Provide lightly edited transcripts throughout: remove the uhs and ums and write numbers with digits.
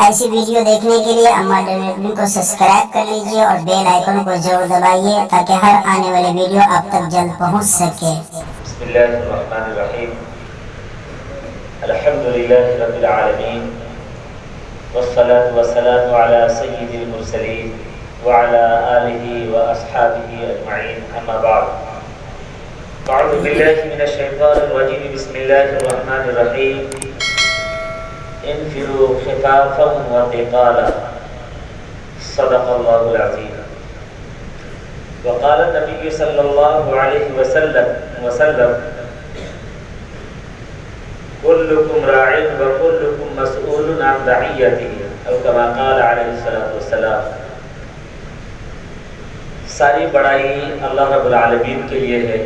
ایسی ویڈیو دیکھنے کے لیے اماں ڈیویڈ کو سبسکرائب کر لیجئے اور بیل آئیکن کو ضرور دبائیے تاکہ ہر آنے والی ویڈیو آپ تک جلد پہنچ سکے۔ بسم اللہ الرحمن الرحیم۔ الحمدللہ رب العالمین والصلاة والسلام علی سید المرسلین وعلی آلہ واصحابہ اجمعین، اما بعد۔ اعوذ باللہ من الشیطان الرجیم، بسم اللہ الرحمن الرحیم۔ انفروا خفافا وثقالا، صدق اللہ العظیم۔ وقال النبی صلی اللہ علیہ وسلم كلكم راع وكلكم مسؤول عن رعیته، او كما قال علیہ الصلوۃ والسلام۔ ساری بڑائی اللہ رب العالمین کے لیے ہے،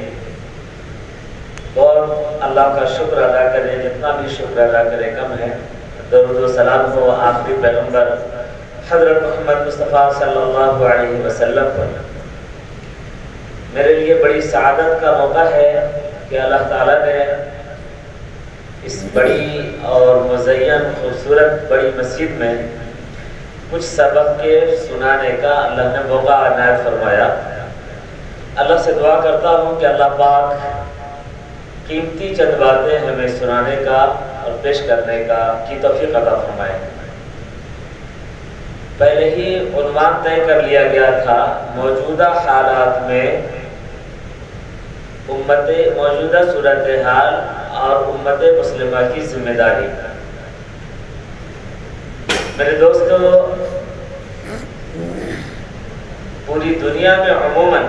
اور اللہ کا شکر ادا کریں جتنا بھی شکر ادا کرے کم ہے۔ درود و سلام ہو آخری پیغمبر حضرت محمد مصطفیٰ صلی اللہ علیہ وسلم پر۔ میرے لیے بڑی سعادت کا موقع ہے کہ اللہ تعالیٰ نے اس بڑی اور مزین خوبصورت بڑی مسجد میں کچھ سبق کے سنانے کا اللہ نے موقع عنایت فرمایا۔ اللہ سے دعا کرتا ہوں کہ اللہ پاک قیمتی چند باتیں ہمیں سنانے کا اور پیش کرنے کا کی توفیق عطا فرمائے۔ پہلے ہی عنوان طے کر لیا گیا تھا، موجودہ حالات میں موجودہ صورتحال اور امت مسلمہ کی ذمہ داری۔ میرے دوستو، پوری دنیا میں عموماً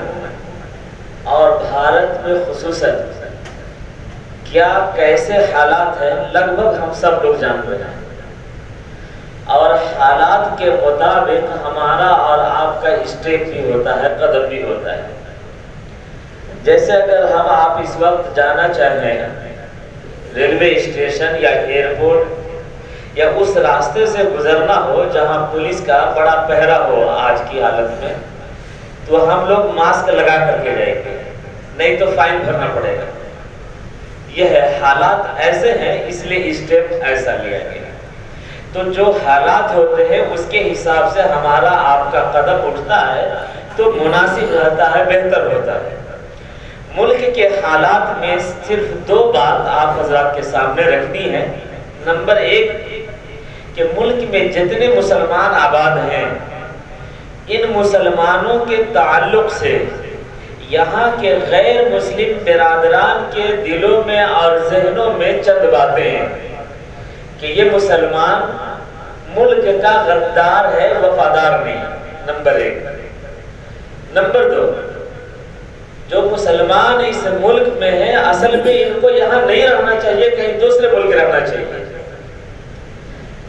اور بھارت میں خصوصاً کیا کیسے حالات ہیں لگ بھگ ہم سب لوگ جانتے ہیں، اور حالات کے مطابق ہمارا اور آپ کا اسٹیپ بھی ہوتا ہے، قدم بھی ہوتا ہے۔ جیسے اگر آپ اس وقت جانا چاہیں ریلوے اسٹیشن یا ایئرپورٹ یا اس راستے سے گزرنا ہو جہاں پولیس کا بڑا پہرا ہو آج کی حالت میں، تو ہم لوگ ماسک لگا کر کے جائیں گے، نہیں تو فائن بھرنا پڑے گا۔ یہ ہے، حالات ایسے ہیں اس لیے اسٹیپ ایسا لیا گیا۔ تو جو حالات ہوتے ہیں اس کے حساب سے ہمارا آپ کا قدم اٹھتا ہے تو مناسب رہتا ہے، بہتر ہوتا ہے۔ ملک کے حالات میں صرف دو بات آپ حضرات کے سامنے رکھنی ہے۔ نمبر ایک کہ ملک میں جتنے مسلمان آباد ہیں، ان مسلمانوں کے تعلق سے یہاں کے غیر مسلم برادران کے دلوں میں اور ذہنوں میں چند باتیں ہیں کہ یہ مسلمان ملک کا غدار ہے، وفادار نہیں، نمبر ایک۔ نمبر دو، جو مسلمان اس ملک میں ہیں اصل میں ان کو یہاں نہیں رہنا چاہیے، کہیں دوسرے ملک رہنا چاہیے۔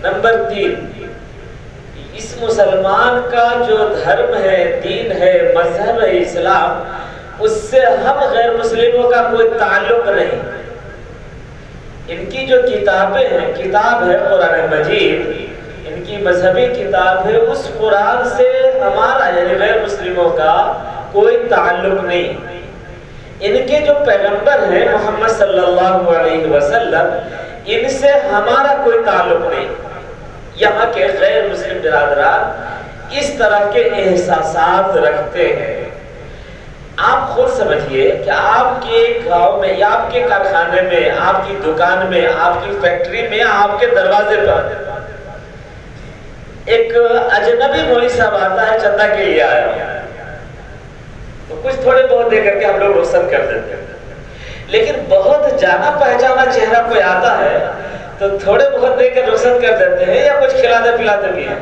نمبر تین، اس مسلمان کا جو دھرم ہے، دین ہے، مذہب ہے اسلام، اس سے ہم غیر مسلموں کا کوئی تعلق نہیں۔ ان کی جو کتابیں ہیں، کتاب ہے قرآن مجید، ان کی مذہبی کتاب ہے، اس قرآن سے ہمارا یعنی غیر مسلموں کا کوئی تعلق نہیں۔ ان کے جو پیغمبر ہیں محمد صلی اللہ علیہ وسلم، ان سے ہمارا کوئی تعلق نہیں۔ یہاں کے غیر مسلم برادران اس طرح کے احساسات رکھتے ہیں۔ آپ خود سمجھئے کہ آپ کے گاؤں میں یا آپ کے کارخانے میں، آپ کی دکان میں، آپ کی فیکٹری میں، آپ کے دروازے پر ایک اجنبی مولوی صاحب آتا ہے، چندہ کے لیے آیا تو کچھ تھوڑے بہت دے کر کے ہم لوگ رخصت کر دیتے ہیں۔ لیکن بہت جانا پہچانا چہرہ کوئی آتا ہے تو تھوڑے بہت دے کر رخصت کر دیتے ہیں یا کچھ کھلاتے پلاتے بھی ہیں۔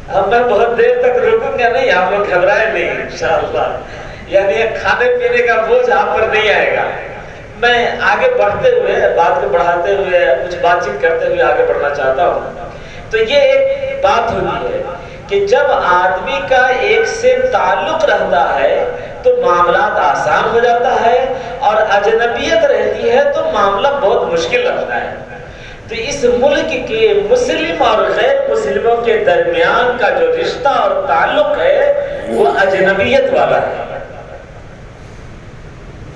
اب میں بہت دیر تک رکوں گا نہیں، آپ لوگ گھبرائے نہیں انشاءاللہ، یعنی کھانے پینے کا بوجھ آپ پر نہیں آئے گا۔ میں آگے بڑھتے ہوئے، بات کو بڑھاتے ہوئے، کچھ بات چیت کرتے ہوئے آگے بڑھنا چاہتا ہوں۔ تو یہ ایک بات ہوتی ہے کہ جب آدمی کا ایک سے تعلق رہتا ہے تو معاملات آسان ہو جاتا ہے، اور اجنبیت رہتی ہے تو معاملہ بہت مشکل لگتا ہے۔ تو اس ملک کے مسلم اور غیر مسلموں کے درمیان کا جو رشتہ اور تعلق ہے وہ اجنبیت والا ہے۔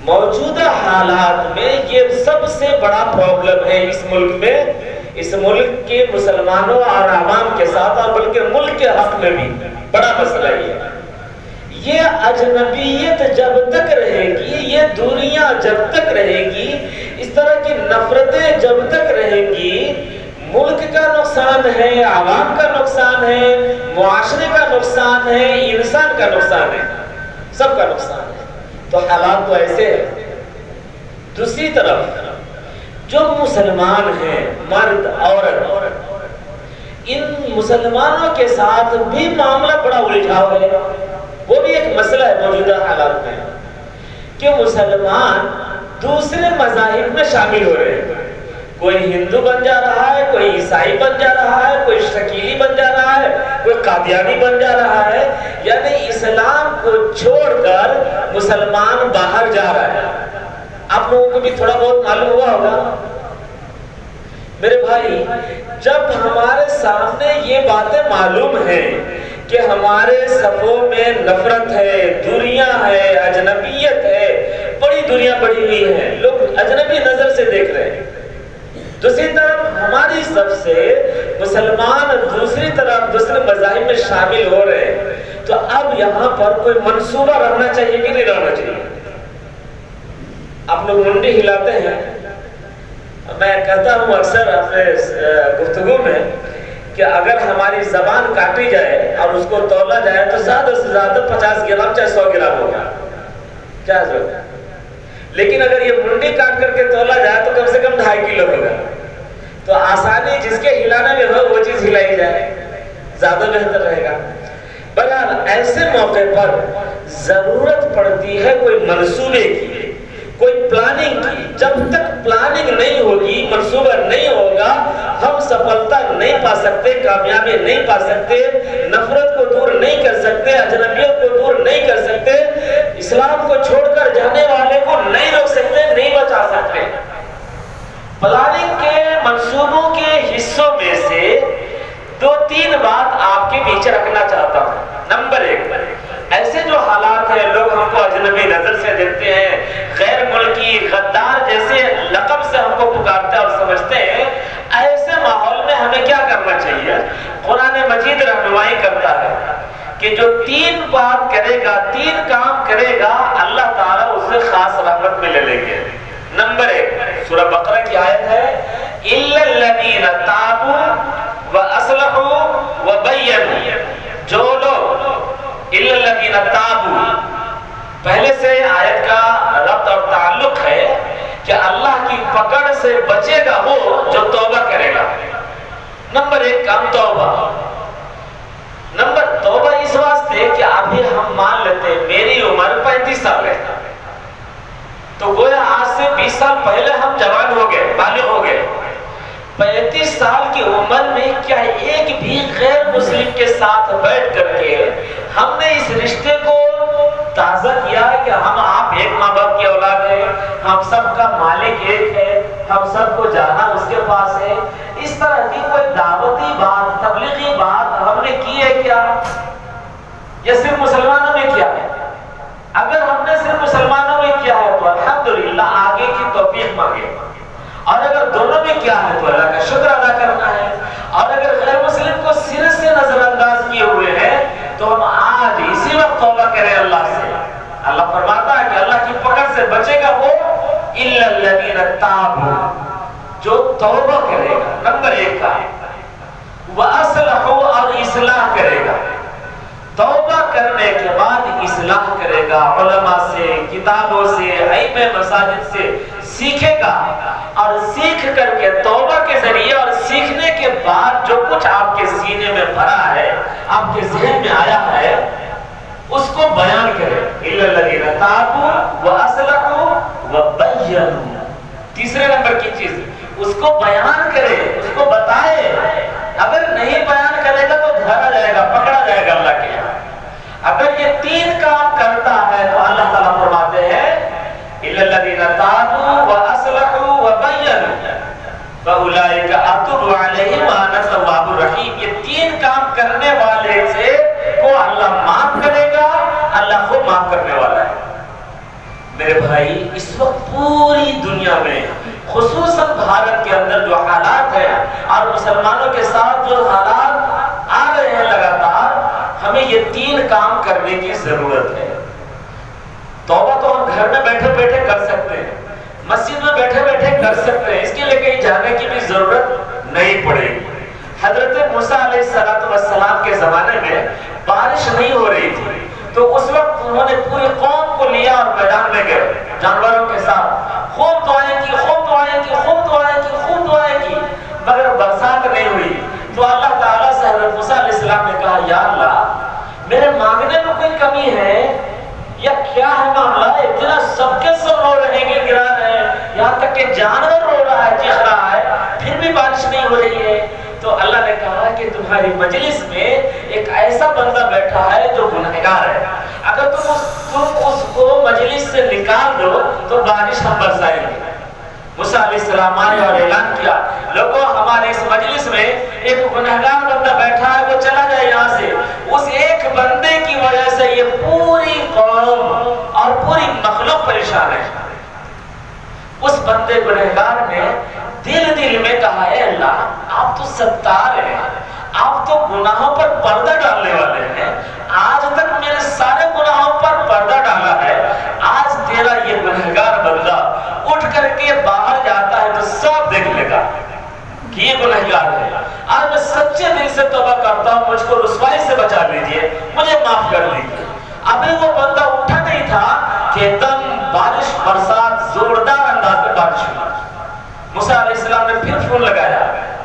موجودہ حالات میں یہ سب سے بڑا پرابلم ہے اس ملک میں اس ملک کے مسلمانوں اور عوام کے ساتھ، اور بلکہ ملک کے حق میں بھی بڑا مسئلہ یہ اجنبیت جب تک رہے گی، یہ دوریاں جب تک رہے گی، اس طرح کی نفرتیں جب تک رہیں گی، ملک کا نقصان ہے، عوام کا نقصان ہے، معاشرے کا نقصان ہے، انسان کا نقصان ہے، سب کا نقصان ہے۔ تو حالات تو ایسے ہیں۔ دوسری طرف جو مسلمان ہیں، مرد عورت، ان مسلمانوں کے ساتھ بھی معاملہ بڑا الجھاؤ ہے۔ وہ بھی ایک مسئلہ ہے موجودہ حالات میں کہ مسلمان دوسرے مذاہب میں شامل ہو رہے ہیں۔ کوئی ہندو بن جا رہا ہے، کوئی عیسائی بن جا رہا ہے، کوئی شکیلی بن جا رہا ہے، کوئی قادیانی بن جا رہا ہے، یعنی اسلام کو چھوڑ کر مسلمان باہر جا رہا ہے۔ آپ لوگوں کو بھی تھوڑا بہت معلوم ہوا ہوگا۔ میرے بھائی، جب ہمارے سامنے یہ باتیں معلوم ہیں کہ ہمارے صفوں میں نفرت ہے، دوریاں ہے، اجنبیت ہے، بڑی دنیا بڑھی ہوئی ہے، لوگ اجنبی نظر سے دیکھ رہے ہیں، دوسری طرف ہماری سب سے مسلمان دوسری طرف دوسرے مذاہب میں شامل ہو رہے ہیں، تو اب یہاں پر کوئی منصوبہ رہنا چاہیے کہ نہیں رہنا چاہیے؟ آپ لوگ منڈی ہلاتے ہیں، میں کہتا ہوں اکثر اپنے گفتگو میں کہ اگر ہماری زبان کاٹی جائے اور اس کو تولا جائے تو زیادہ سے زیادہ 50 گرام چاہے 100 گرام ہوگا، کیا ضرورت ہے؟ لیکن اگر یہ منڈی کاٹ کر کے تولا جائے تو کم سے کم 2.5 کلو ہوگا۔ تو آسانی جس کے ہلانے میں ہو وہ چیز ہلائی جائے، زیادہ بہتر رہے گا۔ بہرحال ایسے موقع پر ضرورت پڑتی ہے کوئی منصوبے کی، کوئی پلاننگ کی۔ جب تک پلاننگ نہیں ہوگی، منصوبہ نہیں ہوگا، ہم سفلتا نہیں پا سکتے، کامیابی نہیں پا سکتے، نفرت کو دور نہیں کر سکتے، اجنبیت کو دور نہیں کر سکتے، اسلام کو چھوڑ کر جانے والے کو نہیں روک سکتے، نہیں بچا سکتے۔ پلاننگ کے منصوبوں کے حصوں میں سے 2-3 بات آپ کے بیچ رکھنا چاہتا ہوں۔ نمبر 1، ایسے جو حالات ہیں، لوگ ہم کو اجنبی نظر سے دیکھتے ہیں، غیر ملکی، غدار جیسے لقب سے ہم کو پکارتے اور سمجھتے ہیں، ایسے ماحول میں ہمیں کیا کرنا چاہیے؟ قرآن مجید رہنمائی کرتا ہے کہ جو 3 بات کرے گا، 3 کام کرے گا، اللہ تعالیٰ اسے خاص رحمت میں لے لیں گے۔ نمبر 1 سورہ بقرہ کی آیت ہے، إِلَّا الَّذِينَ تَابُوا وَأَصْلَحُوا وَبَيَّنُوا۔ جو لوگ إِلَّا الَّذِينَ تَابُوا، پہلے سے آیت کا ربط اور تعلق ہے کہ اللہ کی پکڑ سے بچے گا وہ جو توبہ کرے گا۔ نمبر 1 کام توبہ۔ نمبر توبہ اس واسطے کہ ابھی ہم مان لیتے ہیں میری عمر 35 سال ہے، تو گویا آج سے 20 سال پہلے ہم جوان ہو گئے، بالغ ہو گئے۔ 35 سال کی عمر میں کیا ایک بھی غیر مسلم کے ساتھ بیٹھ کر کے ہم نے اس رشتے کو تازہ کیا ہے کہ ہم آپ ایک ماں باپ کی اولاد ہیں، ہم سب کا مالک ایک ہے، ہم سب کو جانا اس کے پاس ہے؟ اس طرح کی کوئی دعوتی بات، تبلیغی بات ہم نے کی ہے کیا؟ یا صرف مسلمانوں میں کیا ہے؟ اگر ہم نے صرف مسلمانوں میں کیا ہے تو الحمدللہ آگے کی توفیق مانگے، اور اگر دونوں میں کیا ہے تو اللہ کا شکر ادا کرنا ہے، اور اگر غیر مسلم کو سرے سے نظر انداز کیے ہوئے ہیں تو ہم آج اسی وقت توبہ کریں اللہ سے۔ اللہ فرماتا ہے کہ اللہ کی پکڑ سے بچے گا وہ إِلَّا الَّذِينَ تَابُوا، جو توبہ کرے گا۔ نمبر 1 کا وَأَصْلَحُوا، اور اصلاح کرے گا۔ توبہ کرنے کے بعد اصلاح کرے گا، علماء سے، کتابوں سے، ائمہ مساجد سے سیکھے گا، اور سیکھ کر کے توبہ کے ذریعے اور سیکھنے کے بعد جو کچھ آپ کے سینے میں بھرا ہے، آپ کے ذہن میں آیا ہے، اس کو بیان کرے۔ إِلَّا الَّذِينَ تَابُوا وَأَصْلَحُوا وَبَيَّنُوا، تیسرے نمبر کی چیز اس کو بیان کرے، اس کو بتائے۔ اگر نہیں بیان کرے گا تو دھرا جائے گا، پکڑا جائے گا اللہ کے یہاں۔ اگر یہ 3 کام کرتا ہے تو اللہ تعالیٰ فرماتے ہیں إِلَّا الَّذِينَ تَابُوا وَأَصْلَحُوا وَبَيَّنُوا فَأُولَئِكَ أَتُوبُ عَلَيْهِمْ وَأَنَا التَّوَّابُ الرَّحِيمُ۔ یہ 3 کام کرنے والے سے کو اللہ معاف کرے گا، اللہ کو معاف کرنے والا ہے۔ میرے بھائی، اس وقت پوری دنیا میں خصوصاً بھارت کے اندر جو حالات ہیں، اور مسلمانوں کے ساتھ جو حالات آ رہے ہیں لگاتار، ہمیں یہ 3 کام کرنے کی ضرورت ہے۔ توبہ تو ہم گھر میں بیٹھے بیٹھے کر سکتے ہیں، مسجد میں بیٹھے بیٹھے کر سکتے ہیں، اس کے لیے کہیں جانے کی بھی ضرورت نہیں پڑے گی۔ حضرت موسیٰ علیہ السلام کے زمانے میں بارش نہیں ہو رہی تھی، تو اس وقت انہوں نے پوری قوم کو لیا اور میدان میں گئے جانوروں کے ساتھ، خوب دعائیں کی، خوب دعائیں کی، خوب دعائیں کی، خوب دعائیں کی، مگر برسات نہیں ہوئی۔ تو اللہ تعالیٰ سے حضرت موسیٰ علیہ السلام نے کہا، یا اللہ میرے مانگنے میں کوئی کمی ہے یا کیا ہے معاملہ؟ اتنا سب کے سب رو رہے ہیں، گرا رہے ہیں، یہاں تک کہ جانور رو رہا ہے، چیخ رہا ہے، پھر بھی بارش نہیں ہو رہی ہے۔ تو اللہ نے کہا کہ تمہاری مجلس میں ایک ایسا بندہ بیٹھا ہے جو گنہگار ہے، اگر تم اس کو مجلس سے نکال دو تو بارش ہم برسائیں گے۔ موسیٰ علیہ السلام آئے اور اعلان کیا، لوگوں ہمارے اس مجلس میں ایک گنہگار بندہ بیٹھا ہے، وہ چلا جائے یہاں سے۔ اس ایک بندے کی وجہ سے یہ پوری قوم اور پوری مخلوق پریشان ہے۔ اس بندے گنہگار نے دل میں کہا، اے اللہ آپ تو ستار ہیں، آپ تو گناہوں پر پردہ ڈالنے والے ہیں، آج تک میرے سارے گناہوں پر پردہ ڈالا ہے، آج تیرا یہ گنہگار بندہ اٹھ کر کے باہر جاتا ہے تو سب دیکھ لے گا کہ یہ گنہگار ہے، آج میں سچے دل سے توبہ کرتا ہوں، مجھ کو رسوائی سے بچا لیجئے، مجھے معاف کر دیجئے۔ ابھی وہ بندہ اٹھا نہیں تھا کہ ایک دم بارش، برسات، زوردار انداز میں بارش ہوئی۔ موسیٰ علیہ السلام نے پھر فون لگایا،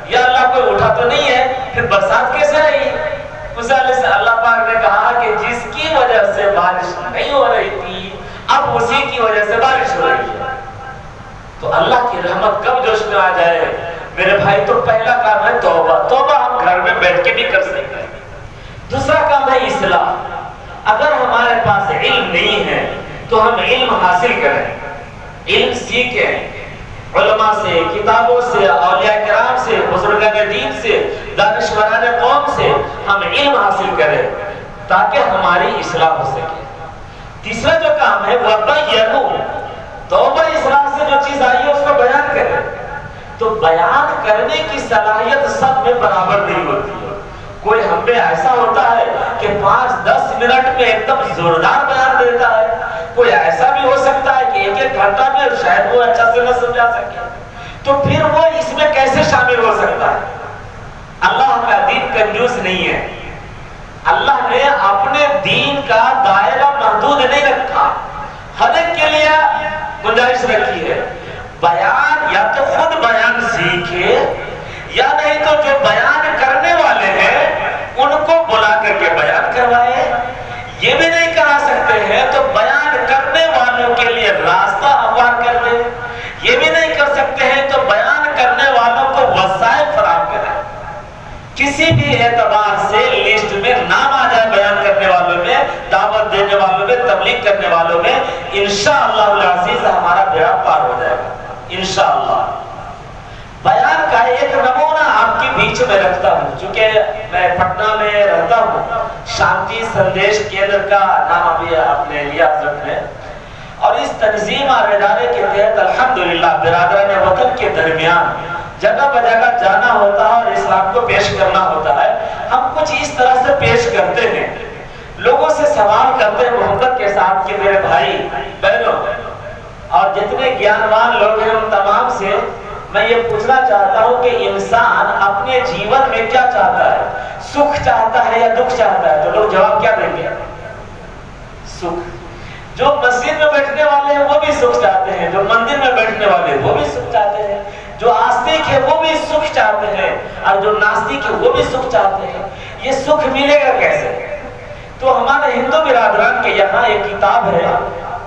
یا اللہ کوئی اٹھا تو نہیں ہے، پھر برسات کیسے آئی؟ موسیٰ علیہ السلام، اللہ پاک نے کہا کہ جس کی وجہ سے بارش نہیں ہو رہی تھی، اب اسی کی وجہ سے بارش ہو رہی ہے۔ تو اللہ کی رحمت کب جوش میں آ جائے میرے بھائی، تو پہلا کام ہے توبہ۔ توبہ ہم گھر میں بیٹھ کے بھی کر سکتے ہیں۔ دوسرا کام ہے اصلاح۔ اگر ہمارے پاس علم نہیں ہے تو ہم علم حاصل کریں، علم سیکھیں، علماء سے، کتابوں سے، اولیاء کرام سے، بزرگان دین سے، دانشوران قوم سے ہم علم حاصل کریں تاکہ ہماری اصلاح ہو سکے۔ تیسرا جو کام ہے وَبَيَّنُوا، توبہ اصلاح سے جو چیز آئی ہے اس کو بیان کریں۔ تو بیان کرنے کی صلاحیت سب میں برابر نہیں ہوتی ہے۔ کوئی ہم پہ ایسا ہوتا ہے کہ 5-10 منٹ میں ایک دم زوردار بیان دیتا ہے، کوئی ایسا بھی ہو سکتا ہے کہ 1-1 گھنٹہ میں شاید وہ اچھا سے نہ سمجھا سکے، تو پھر وہ اس میں کیسے شامل ہو سکتا ہے؟ اللہ کا دین کنجوس نہیں ہے، اللہ نے اپنے دین کا دائرہ محدود نہیں رکھا، ہر ایک کے لیے گنجائش رکھی ہے۔ بیان یا تو خود بیان سیکھے، یا نہیں تو جو بیان کرنے والے ہیں ان کو بلا کر کے بیان کروائے۔ یہ بھی نہیں کرا سکتے ہیں تو بیان کرنے والوں کے لیے راستہ ہموار کر دے، یہ بھی نہیں کر سکتے ہیں تو بیان کرنے والوں کو وسائل فراہم کریں۔ کسی بھی اعتبار سے لسٹ میں نام آ جائے بیان کرنے والوں میں، دعوت دینے والوں میں، تبلیغ کرنے والوں میں، انشاءاللہ العزیز ہمارا بیڑا پار ہو جائے گا انشاءاللہ۔ بیان کا ایک نمونہ آپ کے بیچ میں رکھتا ہوں، چونکہ میں پٹنہ میں رہتا ہوں، شانتی سندیش کیندر کا نام ابھی آپ نے لیا حضرت نے، اور اس تنظیم اور ادارے کے تحت الحمدللہ برادران وطن کے درمیان جگہ بجگہ جانا ہوتا ہے اور اسلام کو پیش کرنا ہوتا ہے۔ ہم کچھ اس طرح سے پیش کرتے ہیں، لوگوں سے سوال کرتے ہیں محبت کے ساتھ کہ میرے بھائی بہنوں اور جتنے گیانوان لوگ ہیں ان تمام سے میں یہ پوچھنا چاہتا ہوں کہ انسان اپنے جیون میں کیا چاہتا ہے؟ سکھ چاہتا ہے یا دکھ چاہتا ہے؟ تو لوگ جواب کیا دیں گے؟ سکھ۔ جو مسجد میں بیٹھنے والے ہیں وہ بھی سکھ چاہتے ہیں، جو مندر میں بیٹھنے والے ہیں وہ بھی سکھ چاہتے ہیں، جو آستک ہے وہ بھی سکھ چاہتے ہیں، اور جو ناستک ہے وہ بھی سکھ چاہتے ہیں۔ یہ سکھ ملے گا کیسے؟ تو ہمارے ہندو برادران کے یہاں ایک کتاب ہے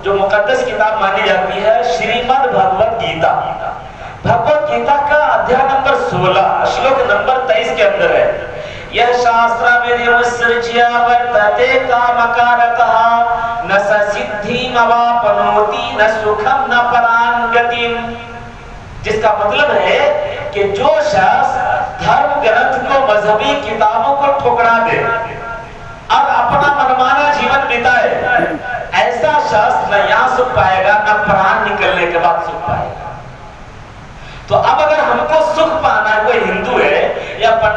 جو مقدس کتاب مانی جاتی ہے، شریمد بھگوت گیتا۔ بھگوت گیتا کا ادھیائے نمبر 16 شلوک نمبر 23 کے اندر ہے، یہ شاسترا ویدیو سرجیا ورتتے کامکارتہ نہ سدھی مواپنوتی نہ سکھم نہ پرانگتیم، جس کا مطلب ہے کہ جو شخص دھرم گرنتھ کو، مذہبی کتابوں کو ٹھکرا دے اور اپنا منمانا جیون بتائے، ایسا شخص نہ یہاں سکھ پائے گا نہ پران نکلنے کے بعد سکھ پائے گا۔ تو اب اگر ہم کو سکھ پانا ہے، کوئی ہندو ہے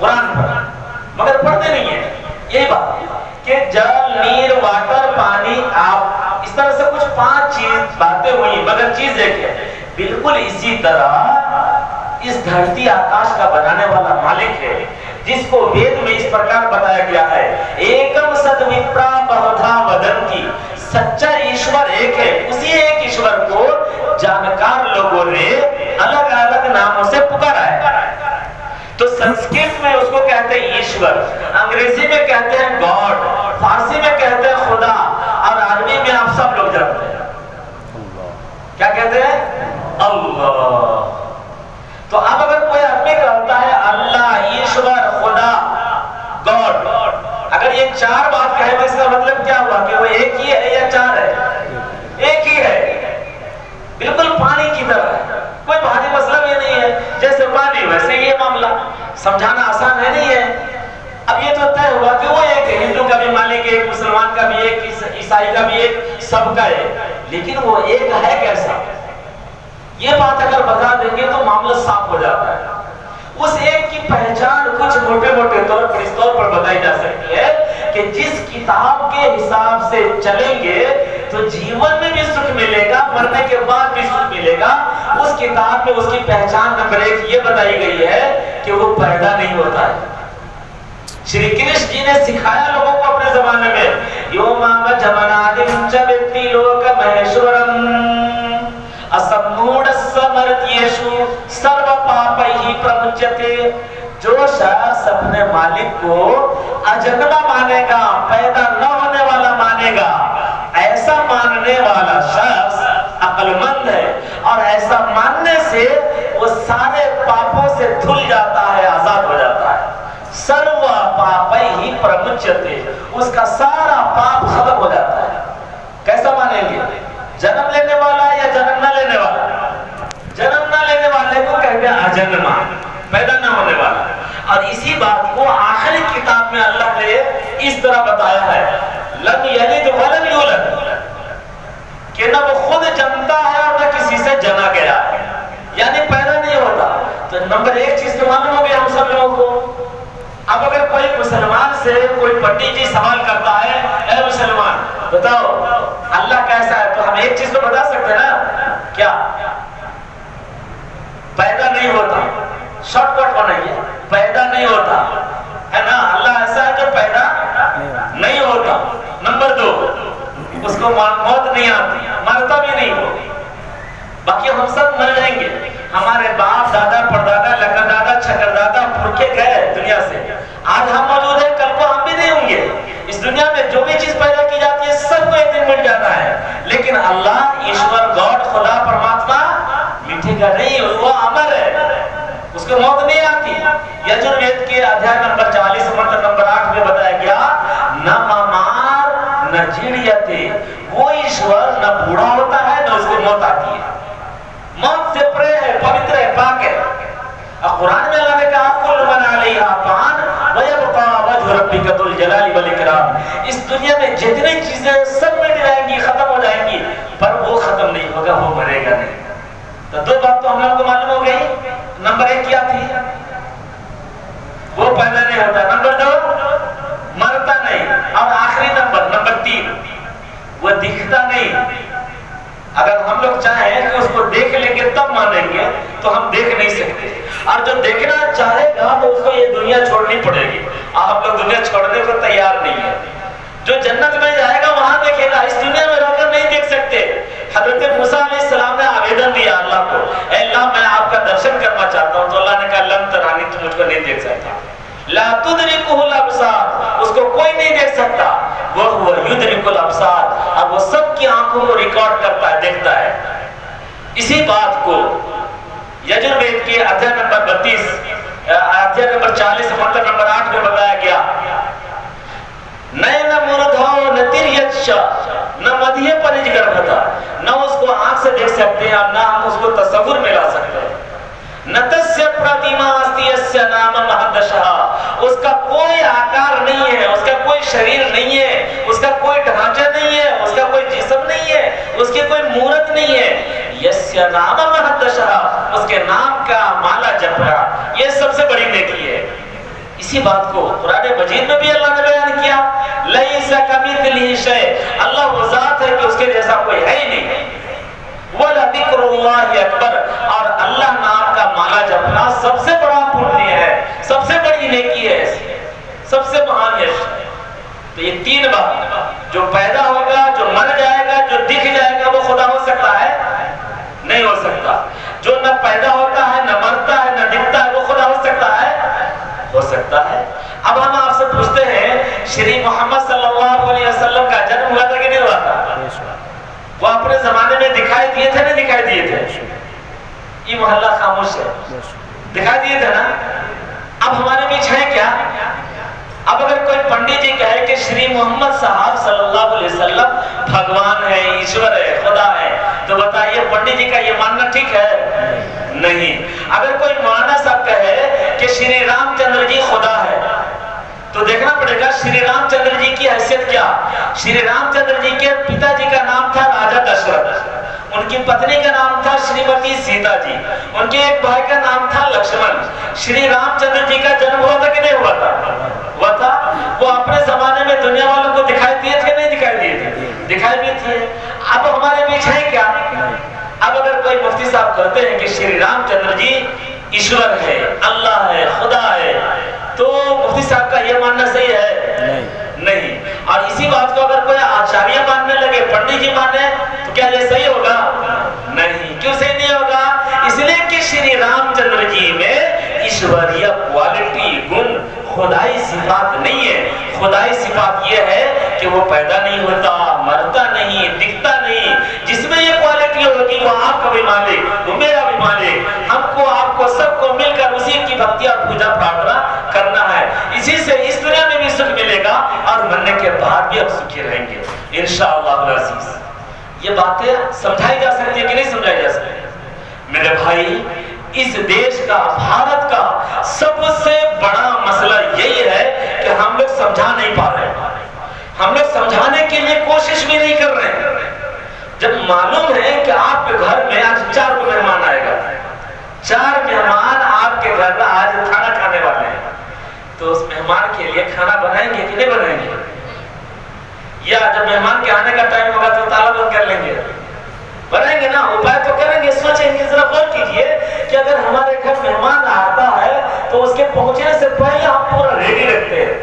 قرآن پر، مگر پڑھتے نہیں ہیں. یہی بات کہ جل، نیر، واٹر، پانی، آپ، اس طرح سے کچھ 5 چیز باتیں ہوئی، مگر چیز ایک ہے. بالکل اسی طرح اس دھرتی آکاش کا بنانے والا مالک ہے، جس کو وید میں اس پرکار بتایا گیا ہے، ایکم ست وپرا بہدھا ودنتی، سچا ایشور ایک ہے. اسی ایک ایشور کو جانکار لوگوں نے الگ الگ ناموں سے پکارا ہے. تو سنسکرت میں اس کو کہتے ہیں ایشور، انگریزی میں کہتے ہیں گاڈ، فارسی میں کہتے ہیں خدا، اور عربی میں آپ سب لوگ جانتے ہیں کیا کہتے ہیں؟ اللہ. تو اب اگر کوئی آدمی کہتا ہے اللہ، ایشور، خدا، گاڈ، اگر یہ 4 بات کہے تو اس کا مطلب کیا ہوا کہ وہ ایک ہی ہے یا 4 ہے؟ ایک ہی ہے. بالکل پانی کی طرح ہے، کوئی بھاری مسئلہ بھی نہیں ہے. جیسے پانی ویسے یہ معاملہ، سمجھانا آسان ہے نہیں ہے. اب یہ تو طے ہوا کہ وہ ایک ہے، ہندو کا بھی مالک ایک، مسلمان کا بھی ایک، عیسائی کا بھی ایک، سب کا ایک. لیکن وہ ایک ہے کیسا؟ یہ بات اگر بتا دیں گے تو معاملہ صاف ہو جاتا ہے. اس ایک کی پہچان کچھ موٹے موٹے طور پر اس طور پر بتائی جا سکتی ہے کہ جس کتاب کے حساب سے چلیں گے تو جیون میں بھی سکھ ملے گا، مرنے کے بعد بھی سکھ ملے گا. اس کتاب میں اس کی پہچان نمبر 1 یہ بتائی گئی ہے کہ وہ پیدا نہیں ہوتا ہے. شری کرشن جی نے سکھایا لوگوں کو اپنے زمانے میں، یو مام جمنادم چ ویتی لوک مہیشورم اسموڑ سمرتیشو سرو پاپہی پرمچتے. جو شخص اپنے مالک کو اجنبا مانے گا، پیدا نہ ہونے والا مانے گا، ایسا ماننے والا شخص عقل مند ہے، اور ایسا ماننے سے وہ سارے پاپوں سے دھل جاتا ہے، آزاد ہو جاتا ہے. سرو پاپہی پرمچتے، اس کا سارا پاپ ختم ہو جاتا ہے. کیسا مانیں گے؟ جنم لینے والا یا جنم نہ لینے والا؟ جنم نہ لینے والے کو کہتے ہیں اجنما، پیدا نہ ہونے والا. اور اسی بات کو آخری کتاب میں اللہ نے اس طرح بتایا ہے، لم یلد ولم یولد، کہ نہ وہ خود جنتا ہے اور نہ کسی سے جنا گیا ہے، یعنی پیدا نہیں ہوتا. تو نمبر 1 چیز تو معلوم ہو گئی ہم سب لوگوں کو. اب اگر کوئی مسلمان سے کوئی پٹی جی سوال کرتا ہے، اے مسلمان بتاؤ اللہ کیسا ہے، تو ہم ایک چیز تو بتا سکتے ہیں نا، کیا؟ پیدا نہیں ہوتا. شارٹ کٹ بنائیے، پیدا نہیں ہوتا ہے نا. اللہ ایسا ہے جو پیدا نہیں ہوتا. نمبر 2، اس کو موت نہیں آتی، مرتا بھی نہیں ہو. باقی ہم سب مر جائیں گے. ہمارے باپ، دادا، پردادا، لکڑ دادا، چھکر دادا پھرکے گئے دنیا سے. آج ہم موجود ہیں، کل کو ہم بھی نہیں ہوں گے. اس دنیا میں جو بھی چیز پیدا کی جاتی ہے سب کو ایک دن مٹ جانا ہے. لیکن اللہ، ایشور، گاڈ، خدا، پرماتما مٹے گا نہیں، وہ امر ہے، اس کو موت نہیں آتی. یجروید کے ادھیائے نمبر 40 منتر نمبر 8 میں بتایا گیا، نہ مامار نہ جیڑیتے، وہ ایشور نہ بوڑھا ہوتا ہے نہ اس کو موت آتی ہے. موت سے پرے ہے، پوتر ہے، پاک ہے. قرآن میں اللہ نے کہا کل من علیہا فان ویبقى وجہ ربک ذو الجلال والاکرام. اس دنیا میں جتنی چیزیں سب مٹ جائیں گی، ختم ہو جائیں گی، پر وہ ختم نہیں ہوگا، وہ مرے گا نہیں. تو 2 بات تو ہم لوگوں کو معلوم ہو گئی. نمبر 1 کیا تھی؟ وہ پیدا نہیں ہوتا. نمبر 2 مرتا نہیں. اور آخری نمبر 3 وہ دکھتا نہیں. اگر ہم لوگ چاہیں کہ اس کو دیکھ لیں گے تب مانیں گے، تو ہم دیکھ نہیں سکتے. اور جو دیکھنا چاہے گا تو اس کو یہ دنیا چھوڑنی پڑے گی. ہم لوگ دنیا چھوڑنے کو تیار نہیں ہے. جو جنت میں جائے گا وہاں دیکھے گا، اس دنیا میں رہ کر نہیں دیکھ سکتے. حضرت موسیٰ علیہ السلام نے آویدن دیا اللہ کو، اے اللہ میں آپ کا درشن کرنا چاہتا ہوں. تو اللہ نے کہا لن ترانی، تو مجھ کو نہیں دیکھ سکتا. لا تدرکہ الابصار، اس کو کوئی نہیں دیکھ سکتا. وہ یدرک الابصار، اب وہ سب کی آنکھوں کو ریکارڈ کرتا ہے، دیکھتا ہے. اسی بات کو یجروید کے ادھیائے نمبر 32 ادھیائے نمبر 40 منتر نمبر 8 میں بتایا گیا، نہ مردھاؤ نہ تریچا نہ مدھیے پرج گربھتا، نہ اس کو آنکھ سے دیکھ سکتے ہیں اور نہ ہم اس کو تصور میں لا سکتے ہیں. نتسیہ پرتیما استیسیہ نام مہدشہا، اس کا کوئی آکار نہیں ہے، اس کا کوئی شریر نہیں ہے، اس کا کوئی ڈھانچہ نہیں ہے، اس کا کوئی جسم نہیں ہے، اس کی کوئی مورت نہیں ہے. یسیہ نام مہدشہا، اس کے نام کا مالا جپا. یہ سب سے بڑی نیکی ہے. اسی بات کو قرآن مجید میں بھی اللہ نے بیان کیا، لیس کمثلہ شیء، اللہ وہ ذات ہے کہ اس کے جیسا کوئی ہے ہی نہیں، وَلَذِكْرُ اللَّهِ أَكْبَرُ، اور اللہ نام کا مالا جپنا سب سے بڑا پنیہ ہے، سب سے بڑی نیکی ہے، سب سے مہان یش۔ تو یہ تین بات، جو پیدا ہوگا، جو مر جائے گا، جو دکھ جائے گا، وہ خدا ہو سکتا ہے؟ نہیں ہو سکتا۔ جو نہ پیدا ہوتا ہے، نہ مرتا ہے، نہ دکھتا ہے، وہ خدا ہو سکتا ہے؟ ہو سکتا ہے۔ اب ہم آپ سے پوچھتے ہیں، شری محمد صلی اللہ علیہ وسلم کا جنم ہوا تھا کہ نہیں ہوا تھا؟ وہ اپنے زمانے میں دکھائی دیے تھے نہیں دکھائی دیے تھے؟ یہ محلہ خاموش ہے، دکھائی دیے تھے نا؟ اب ہمارے بیچ ہے کیا؟ اب اگر کوئی پنڈت جی کہے کہ شری محمد صاحب صلی اللہ علیہ وسلم بھگوان ہے، ایشور ہے، خدا ہے، تو بتائیے پنڈت جی کا یہ ماننا ٹھیک ہے؟ نہیں۔ اگر کوئی مولانا صاحب کہے کہ شری رام چندر جی خدا ہے، تو دیکھنا پڑے گا شری رام چندر جی کی حیثیت کیا؟ شری رام چندر جی کے پتا جی کا نام تھا راجا دشرتھ، ان کی پتنی کا نام تھا شریمتی سیتا جی، ان کے ایک بھائی کا نام تھا لکشمن۔ شری رام چندر جی کا جنم ہوا تھا کہ نہیں ہوا تھا؟ ہوا تھا۔ وہ اپنے زمانے میں دنیا والوں کو دکھائی دیے تھے نہیں دکھائی دیے تھے؟ دکھائی بھی تھے۔ اب ہمارے بیچ ہے کیا؟ اب اگر کوئی مفتی صاحب کہتے ہیں کہ شری رام چندر جی ایشور ہے، اللہ ہے، خدا ہے، تو مفتی صاحب کا یہ ماننا صحیح ہے؟ نہیں۔ اور اسی بات کو اگر کوئی آچاریہ ماننے لگے، پنڈت جی مانے، تو کیا یہ صحیح ہوگا؟ نہیں۔ کیوں صحیح نہیں ہوگا؟ اس لیے کہ شری رام چندر جی میں ایشوریہ کوالٹی، گن، خدائی صفات نہیں ہے۔ خدائی صفات یہ ہے کہ وہ پیدا نہیں ہوتا، مرتا نہیں، دکھتا نہیں۔ جس میں یہ کوالٹی ہوگی وہ آپ کا بھی مالک، وہ میرا بھی مالک، ہم کو آپ کو سب کو مل کر اسی کی بھکتی اور پوجا پرارتھنا کرنا ہے۔ اسی سے اس دنیا میں بھی سکھ ملے گا اور مرنے کے بعد بھی ہم سکھی رہیں گے انشاءاللہ العزیز۔ یہ باتیں سمجھائی جا سکتی ہے کہ نہیں سمجھائی جا سکتی؟ میرے بھائی، اس دیش کا، بھارت کا سب سے بڑا مسئلہ یہی ہے کہ ہم لوگ سمجھا نہیں پا رہے ہیں، ہم لوگ سمجھانے کے لیے کوشش بھی نہیں کر رہے ہیں۔ جب معلوم ہے کہ آپ کے گھر میں آج 4 مہمان آئے گا، 4 مہمان آپ کے گھر میں آج کھانا کھانے والے ہیں، تو اس مہمان کے لیے کھانا بنائیں گے کہ نہیں بنائیں گے؟ یا جب مہمان کے آنے کا ٹائم ہوگا تو تالا بند کر لیں گے؟ بنائیں گے نا، اپائے تو کریں گے۔ سوچیں گے، ذرا غور کیجئے کہ اگر ہمارے گھر مہمان آتا ہے تو اس کے پہنچنے سے پہلے ہم پورا ریڈی رکھتے ہیں۔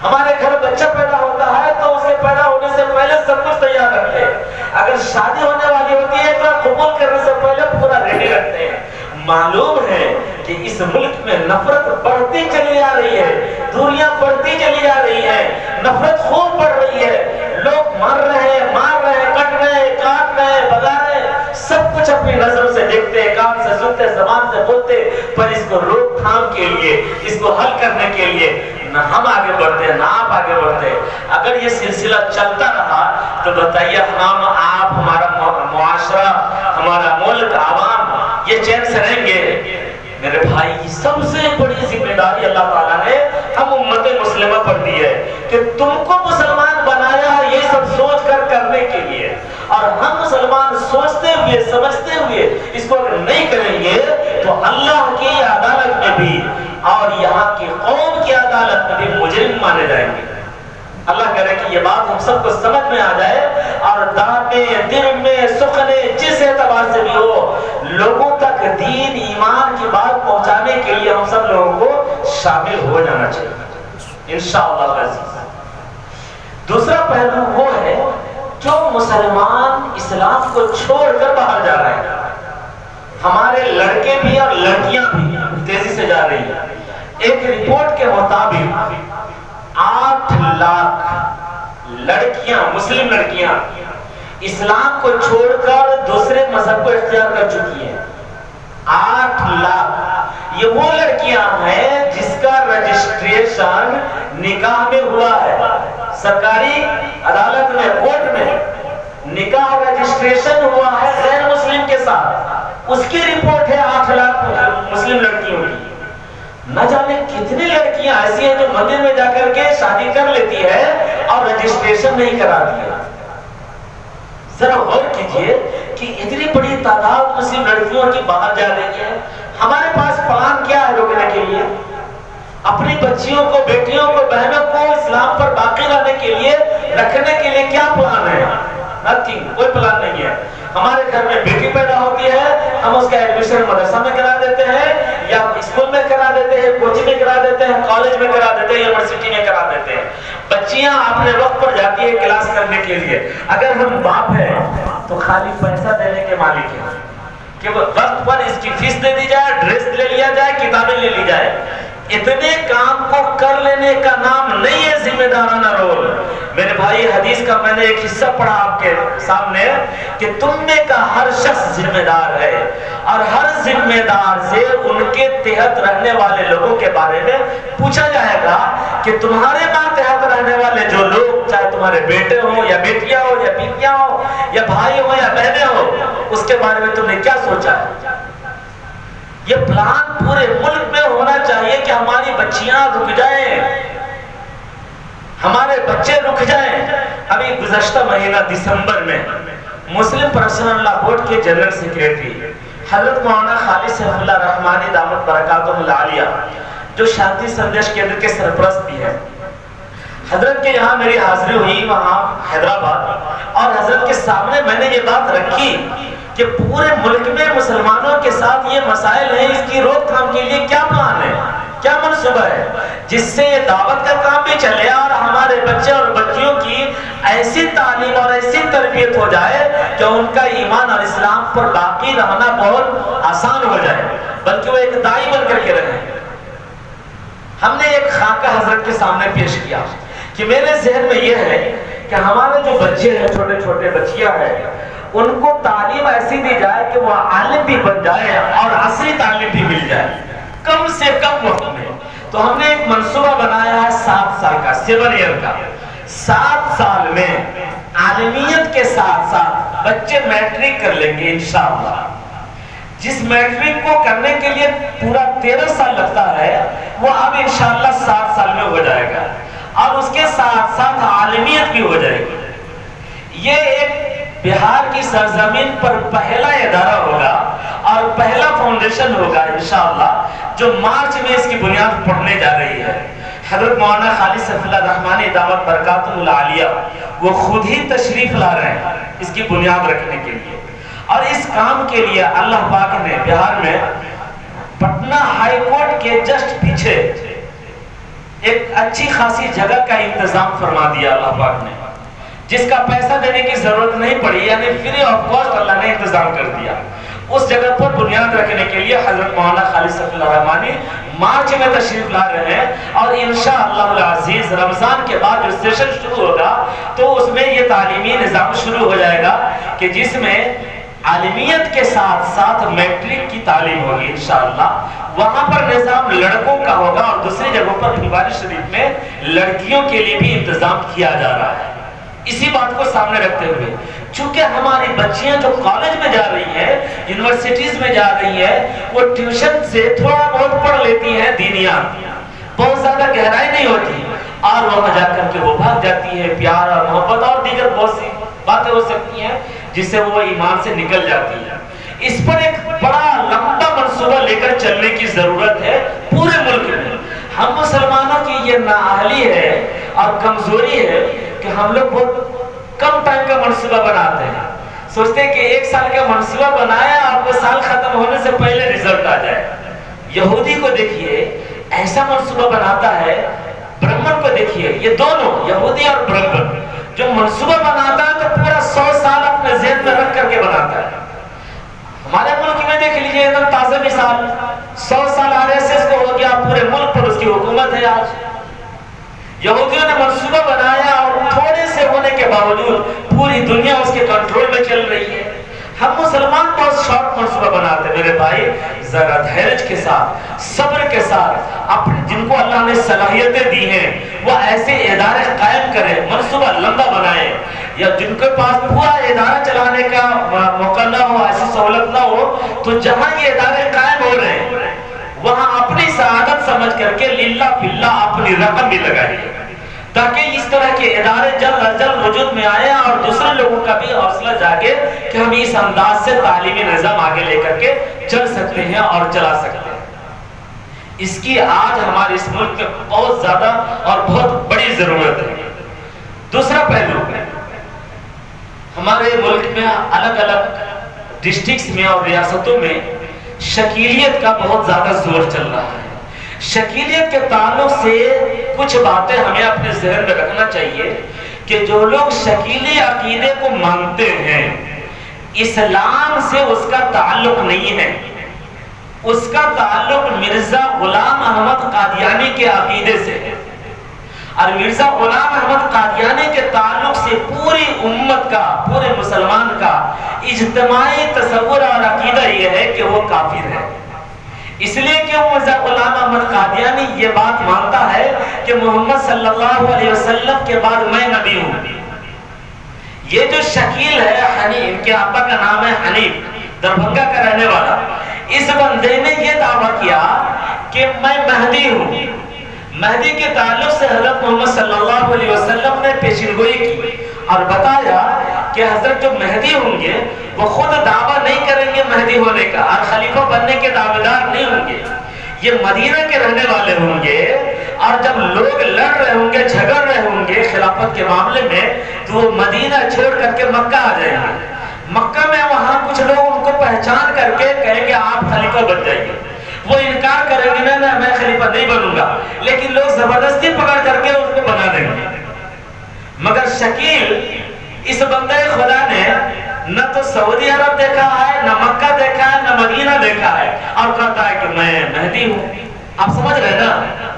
ہمارے گھر بچہ پیدا ہوتا ہے تو اس کے پیدا ہونے سے پہلے سب کچھ تیار رکھتے ہیں۔ اگر شادی ہونے والی ہوتی ہے تو قبول کرنے سے پہلے پورا ریڈی رکھتے ہیں۔ معلوم ہے کہ اس ملک میں نفرت بڑھتی چلی جا رہی ہے، دوریاں بڑھتی چلی جا رہی ہیں، نفرت خوب بڑھ رہی ہے، لوگ مر رہے ہیں، مار رہے ہیں، کٹ رہے ہیں، کاٹ رہے ہیں، بگا رہے ہیں، سب کچھ اپنی نظروں سے دیکھتے ہیں، کان سے سنتے، زبان سے بولتے، پر اس کو روک تھام کے لیے، اس کو حل کرنے کے لیے نہ ہم آگے بڑھتے نہ آپ آگے بڑھتے۔ اگر یہ سلسلہ چلتا رہا تو بتائیے ہم آپ، ہمارا معاشرہ، ہمارا ملک، عوام یہ چین سے رہیں گے؟ میرے بھائی، سب سے بڑی ذمہ داری اللہ تعالیٰ نے ہم امت مسلمہ پر دی ہے کہ تم کو مسلمان بنایا ہے یہ سب سوچ کر کرنے کے لیے، اور ہم مسلمان سوچتے ہوئے سمجھتے ہوئے اس کو اگر نہیں کریں گے تو اللہ کی عدالت میں بھی اور یہاں کی قوم کی عدالت میں بھی مجرم مانے جائیں گے۔ اللہ کرے کہ یہ بات ہم سب کو سمجھ میں آ جائے اور دانے دل میں سخنے جس اعتبار سے بھی ہو، لوگوں تک دین ایمان کی بات پہنچانے کے لیے ہم سب لوگوں کو شامل ہو جانا چاہیے انشاءاللہ العزیز۔ دوسرا پہلو وہ ہے جو مسلمان اسلام کو چھوڑ کر باہر جا رہے ہیں۔ ہمارے لڑکے بھی اور لڑکیاں بھی تیزی سے جا رہی ہیں۔ ایک رپورٹ کے مطابق 8 لاکھ لڑکیاں، مسلم لڑکیاں اسلام کو چھوڑ کر دوسرے مذہب کو اختیار کر چکی ہیں۔ 8 لاکھ یہ وہ لڑکیاں ہیں جس کا رجسٹریشن نکاح میں ہوا ہے، سرکاری عدالت میں، کورٹ میں نکاح رجسٹریشن ہوا ہے غیر مسلم کے ساتھ، اس کی رپورٹ ہے 8 لاکھ مسلم لڑکیوں کی۔ نہ جانے کتنی لڑکیاں ایسی ہیں جو مندر میں جا کر کے شادی کر لیتی ہے اور رجسٹریشن نہیں کراتی ہے۔ ذرا غور کیجئے کہ اتنی بڑی تعداد مسلم لڑکیوں کی باہر جا رہی ہے۔ ہمارے پاس پلان کیا ہے روکنے کے لیے؟ اپنی بچیوں کو، بیٹیوں کو، بہنوں کو اسلام پر باقی رہنے کے لیے، رکھنے کے لیے کیا پلان ہے؟ نتھنگ، کوئی پلان نہیں ہے۔ ہمارے گھر میں بیٹی پیدا ہوتی ہے، ہم اس کا ایڈمیشن مدرسہ میں کرا دیتے ہیں، یا اسکول میں کرا دیتے ہیں، کوچنگ میں کرا دیتے ہیں، کالج میں کرا دیتے ہیں، یونیورسٹی میں کرا دیتے ہیں۔ بچیاں اپنے وقت پر جاتی ہیں کلاس کرنے کے لیے۔ اگر ہم باپ ہیں تو خالی پیسہ دینے کے مالک ہیں کہ وقت پر اس کی فیس دے دی جائے، ڈریس لے لیا جائے، کتابیں لے لی جائے۔ اتنے کام کو کر لینے کا نام نہیں ہے ذمہ دارانہ رول۔ میرے بھائی، حدیث کا میں نے ایک حصہ پڑھا آپ کے سامنے کہ تم میں کا ہر شخص ذمہ دار ہے، اور ہر ذمہ دار سے ان کے تحت رہنے والے لوگوں کے بارے میں پوچھا جائے گا کہ تمہارے ماتحت رہنے والے جو لوگ، چاہے تمہارے بیٹے ہوں یا بیٹیاں ہوں یا بیٹیاں ہوں یا بھائی ہوں یا بہنیں ہوں، اس کے بارے میں تم نے کیا سوچا ہے؟ یہ پلان پورے ملک میں ہونا چاہیے کہ ہماری بچیاں رک جائیں، ہمارے بچے رک جائیں۔ ابھی گزشتہ مہینہ دسمبر میں مسلم پرسنل لا بورڈ کے جنرل سیکریٹری حضرت مولانا خالد سیف اللہ رحمانی دامت برکاتہ العالیہ، جو شانتی سندیش کیندر کے سرپرست بھی ہیں، حضرت کے یہاں میری حاضری ہوئی وہاں حیدرآباد، اور حضرت کے سامنے میں نے یہ بات رکھی کہ پورے ملک میں مسلمانوں کے ساتھ یہ مسائل ہیں، اس کی روک تھام کے لیے کیا پلان ہے، کیا منصوبہ ہے، جس سے یہ دعوت کا کام بھی چلے اور ہمارے بچے اور بچیوں کی ایسی تعلیم اور ایسی تربیت ہو جائے کہ ان کا ایمان اور اسلام پر باقی رہنا بہت آسان ہو جائے، بلکہ وہ ایک دائی بن کر کے رہیں۔ ہم نے ایک خاکہ حضرت کے سامنے پیش کیا کہ میرے ذہن میں یہ ہے کہ ہمارے جو بچے ہیں، چھوٹے چھوٹے بچیاں ہیں، ان کو تعلیم ایسی دی جائے کہ وہ عالم بھی بن جائے اور عصری تعلیم بھی مل جائے کم سے کم وقت میں۔ تو ہم نے ایک منصوبہ بنایا ہے 7 سال کا، 7 ایئر کا۔ 7 سال میں عالمیت کے ساتھ ساتھ بچے میٹرک کر لیں گے انشاءاللہ۔ جس میٹرک کو کرنے کے لیے پورا 13 سال لگتا ہے، وہ اب انشاءاللہ 7 سال میں ہو جائے گا، اور اس کے ساتھ ساتھ عالمیت بھی ہو جائے گی۔ یہ ایک بہار کی سرزمین پر پہلا ادارہ ہوگا اور پہلا فاؤنڈیشن ہوگا انشاءاللہ، جو مارچ میں اس کی بنیاد پڑھنے جا رہی ہے۔ حضرت مولانا خالد سیف اللہ رحمانی دعوت برکاتہ العالیہ وہ خود ہی تشریف لا رہے ہیں اس کی بنیاد رکھنے کے لیے، اور اس کام کے لیے اللہ پاک نے بہار میں پٹنہ ہائی کورٹ کے جسٹ پیچھے ایک اچھی خاصی جگہ کا انتظام فرما دیا اللہ پاک نے، جس کا پیسہ دینے کی ضرورت نہیں پڑی، یعنی فری آف کاسٹ اللہ نے انتظام کر دیا۔ اس جگہ پر بنیاد رکھنے کے لیے حضرت مولانا خالد سیف اللہ رحمانی مارچ میں تشریف لا رہے ہیں، اور انشاءاللہ العزیز رمضان کے بعد جو سیشن شروع ہوگا تو اس میں یہ تعلیمی نظام شروع ہو جائے گا کہ جس میں عالمیت کے ساتھ ساتھ میٹرک کی تعلیم ہوگی انشاءاللہ۔ وہاں پر نظام لڑکوں کا ہوگا، اور دوسری جگہوں پر بخاری شریف میں لڑکیوں کے لیے بھی انتظام کیا جا رہا ہے۔ اسی بات کو سامنے رکھتے ہوئے، چونکہ ہماری بچیاں جو کالج میں جا رہی ہیں، یونیورسٹیز میں جا رہی ہیں، وہ ٹیوشن سے تھوڑا بہت پڑھ لیتی ہیں دینیات، بہت زیادہ گہرائی نہیں ہوتی، اور وہاں جا کر کے وہ بھاگ جاتی ہے، پیار اور محبت اور دیگر بہت سی باتیں ہو سکتی ہیں جس سے وہ ایمان سے نکل جاتی ہے۔ اس پر ایک بڑا لمبا منصوبہ لے کر چلنے کی ضرورت ہے پورے ملک میں۔ ہم مسلمانوں کی یہ نااہلی ہے اور کمزوری ہے کہ ہم لوگ بہت کم ٹائم کا منصوبہ بناتے ہیں، سوچتے ہیں کہ 1 سال کا منصوبہ بنایا اور وہ سال ختم ہونے سے پہلے رزلٹ آ جائے۔ یہودی کو دیکھیے ایسا منصوبہ بناتا ہے، برہمن کو دیکھیے، یہ دونوں یہودی اور برہمن جو منصوبہ بناتا ہے تو پورا 100 سال اپنے ذہن میں رکھ کر کے بناتا ہے۔ ہمارے ملک میں دیکھ لیجیے ایک تازہ مثال، 100 سال RSS کو ہو گیا، پورے ملک پر اس کی حکومت ہے آج۔ یہودیوں نے منصوبہ بنایا اور تھوڑے سے ہونے کے باوجود پوری دنیا اس کے کنٹرول میں چل رہی ہے۔ ہم مسلمان بہت شارٹ منصوبہ بناتے ہیں۔ میرے بھائی، ذرا دھیرج کے ساتھ، صبر کے ساتھ، اپنے جن کو اللہ نے صلاحیتیں دی ہیں وہ ایسے ادارے قائم کریں، منصوبہ لمبا بنائیں، یا جن کے پاس پورا ادارہ چلانے کا موقع نہ ہو، ایسی سہولت نہ ہو، تو جہاں یہ ادارے قائم ہو رہے ہیں وہاں اپنی سعادت سمجھ کر کے للہ فلہ اپنی رقم بھی لگائیے، تاکہ اس طرح کے ادارے جلد از جلد وجود میں آئے اور دوسرے لوگوں کا بھی حوصلہ جاگے کہ ہم اس انداز سے تعلیمی نظام آگے لے کر کے چل سکتے ہیں اور چلا سکتے ہیں۔ اس کی آج ہمارے اس ملک میں بہت زیادہ اور بہت بڑی ضرورت ہے۔ دوسرا پہلو، ہمارے ملک میں الگ الگ ڈسٹرکٹس میں اور ریاستوں میں شکیلیت کا بہت زیادہ زور چل رہا ہے۔ شکیلیت کے تعلق سے کچھ باتیں ہمیں اپنے ذہن میں رکھنا چاہیے کہ جو لوگ شکیلی عقیدے کو مانتے ہیں، اسلام سے اس کا تعلق نہیں ہے، اس کا تعلق مرزا غلام احمد قادیانی کے عقیدے سے ہے، اور مرزا غلام احمد قادیانی کے تعلق سے پوری امت کا، پورے مسلمان کا اجتماعی تصور اور عقیدہ یہ ہے کہ وہ کافر ہے۔ اس لیے کہ مرزا غلام احمد قادیانی یہ بات مانتا ہے کہ محمد صلی اللہ علیہ وسلم کے بعد میں نبی ہوں۔ یہ جو شکیل ہے حنیف، ان کے ابا کا نام ہے حنیف، دربھنگا کا رہنے والا، اس بندے نے یہ دعویٰ کیا کہ میں مہدی ہوں۔ مہدی کے تعلق سے حضرت محمد صلی اللہ علیہ وسلم نے پیشین گوئی کی اور بتایا کہ حضرت جو مہدی ہوں گے وہ خود دعویٰ نہیں کریں گے مہدی ہونے کا اور خلیفہ بننے کے دعوے دار نہیں ہوں گے، یہ مدینہ کے رہنے والے ہوں گے، اور جب لوگ لڑ رہے ہوں گے، جھگڑ رہے ہوں گے خلافت کے معاملے میں، تو وہ مدینہ چھوڑ کر کے مکہ آ جائیں گے۔ مکہ میں وہاں کچھ لوگ ان کو پہچان کر کے کہیں گے آپ خلیفہ بن جائیں گے، وہ انکار کریں گے نہ میں خلیفہ نہیں بنوں گا، لیکن لوگ زبردستی پکڑ کر کے اس کو بنا دیں گے۔ مگر شکیل اس بندے خدا نے نہ تو سعودی عرب دیکھا ہے، نہ مکہ دیکھا ہے، نہ مدینہ دیکھا ہے، اور کہتا ہے کہ میں مہدی ہوں۔ آپ سمجھ رہے نا؟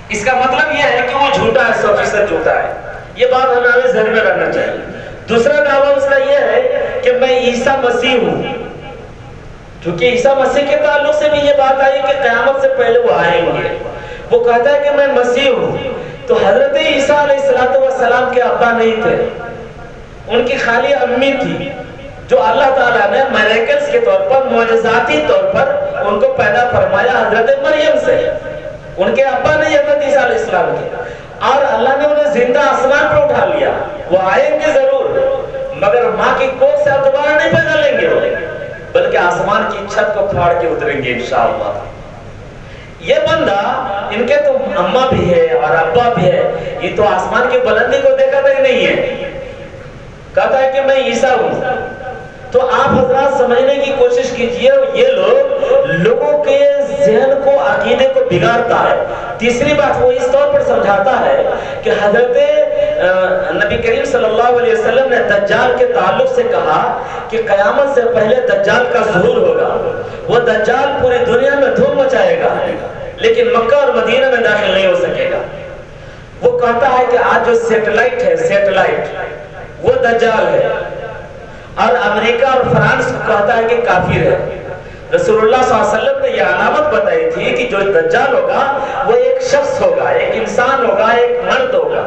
اس کا مطلب یہ ہے کہ وہ جھوٹا ہے، 100% جھوٹا ہے۔ یہ بات ہمیں ذہن میں رکھنا چاہیے۔ دوسرا دعویٰ اس کا یہ ہے کہ میں عیسیٰ مسیح ہوں، کیونکہ عیسیٰ مسیح کے تعلق سے بھی یہ بات آئی کہ قیامت سے پہلے وہ آئیں گے۔ وہ کہتا ہے کہ میں مسیح ہوں۔ تو حضرت عیسیٰ علیہ السلام کے ابا نہیں تھے، ان کی خالی امی تھی، جو اللہ تعالیٰ نے میریکلز کے طور پر، معجزاتی طور پر ان کو پیدا فرمایا حضرت مریم سے۔ ان کے ابا نہیں حضرت عیسیٰ علیہ السلام کے، اور اللہ نے انہیں زندہ آسمان پر اٹھا لیا۔ وہ آئیں گے ضرور، مگر ماں کی کوکھ سے اب دوبارہ نہیں پیدا لیں گے، بلکہ آسمان کی چھت کو پھاڑ کے اتریں گے انشاءاللہ۔ یہ بندہ، ان کے تو اماں بھی ہے اور ابا بھی ہے، یہ تو آسمان کی بلندی کو دیکھا تک نہیں ہے، کہتا ہے کہ میں عیسیٰ ہوں۔ تو آپ حضرات سمجھنے کی کوشش کیجئے، یہ لوگ لوگوں کے ذہن کو، عقیدے کو بگاڑتا ہے۔ تیسری بات وہ اس طور پر سمجھاتا ہے کہ حضرت نبی کریم صلی اللہ علیہ وسلم نے دجال کے تعلق سے کہا کہ قیامت سے پہلے دجال کا ظہور ہوگا، وہ دجال پوری دنیا میں دھوم مچائے گا، لیکن مکہ اور مدینہ میں داخل نہیں ہو سکے گا۔ وہ کہتا ہے کہ آج جو سیٹلائٹ ہے، سیٹلائٹ وہ دجال ہے، اور امریکہ اور فرانس کو کہتا ہے کہ کافر ہے۔ رسول اللہ صلی اللہ علیہ وسلم نے یہ علامت بتائی تھی کہ جو دجال ہوگا وہ ایک شخص ہوگا، ایک انسان ہوگا، ایک مرد ہوگا،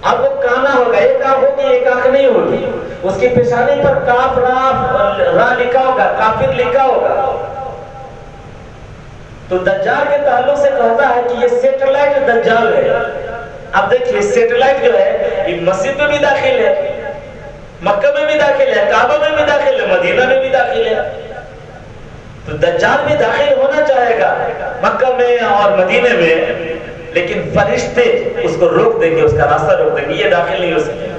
اب وہ کانا ہوگا، ایک آنکھ ہوگی ایک آنکھ نہیں ہوگی، اس کی پیشانی پر کاف را لکھا ہوگا، کافر لکھا ہوگا۔ تو دجال کے تعلق سے کہتا ہے کہ یہ سیٹلائٹ دجال ہے۔ اب دیکھیے سیٹلائٹ جو ہے یہ مسجد میں بھی داخل ہے، مکہ میں بھی داخل ہے، کعبہ میں بھی داخل ہے، مدینہ میں بھی داخل ہے۔ تو دجال بھی داخل ہونا چاہے گا مکہ میں اور مدینہ میں، لیکن فرشتے اس کو روک دیں گے، اس کا راستہ روک دیں گے، یہ داخل نہیں ہو سکے گا۔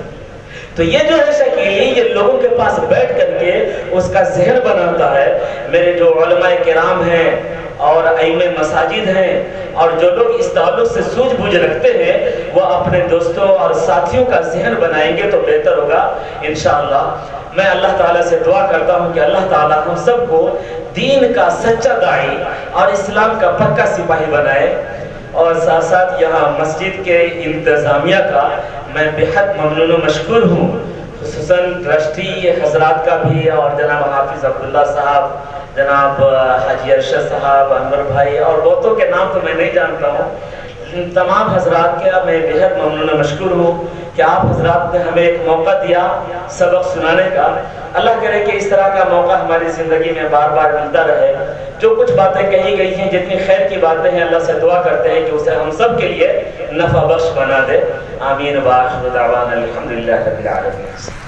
تو یہ جو ہے شکیلی، یہ لوگوں کے پاس بیٹھ کر کے اس کا ذہن بناتا ہے۔ میرے جو علماء کرام ہیں اور ائمہ مساجد ہیں اور جو لوگ اس تعلق سے سوجھ بوجھ رکھتے ہیں، وہ اپنے دوستوں اور ساتھیوں کا ذہن بنائیں گے تو بہتر ہوگا انشاءاللہ۔ میں اللہ تعالیٰ سے دعا کرتا ہوں کہ اللہ تعالیٰ ہم سب کو دین کا سچا داعی اور اسلام کا پکا سپاہی بنائے، اور ساتھ ساتھ یہاں مسجد کے انتظامیہ کا میں بہت ممنون و مشکور ہوں، خصوصاً ٹرسٹی حضرات کا بھی، اور جناب حافظ عبداللہ صاحب، جناب حاجی ارشد صاحب، انور بھائی، اور بہتوں کے نام تو میں نہیں جانتا ہوں۔ تمام حضرات کے میں بہت ممنون و مشکور ہوں کہ آپ حضرات نے ہمیں ایک موقع دیا سبق سنانے کا۔ اللہ کرے کہ اس طرح کا موقع ہماری زندگی میں بار بار ملتا رہے۔ جو کچھ باتیں کہی گئی ہیں، جتنی خیر کی باتیں ہیں، اللہ سے دعا کرتے ہیں کہ اسے ہم سب کے لیے نفع بخش بنا دے۔ آمین۔ وآخر دعوانا الحمدللہ رب العالمین۔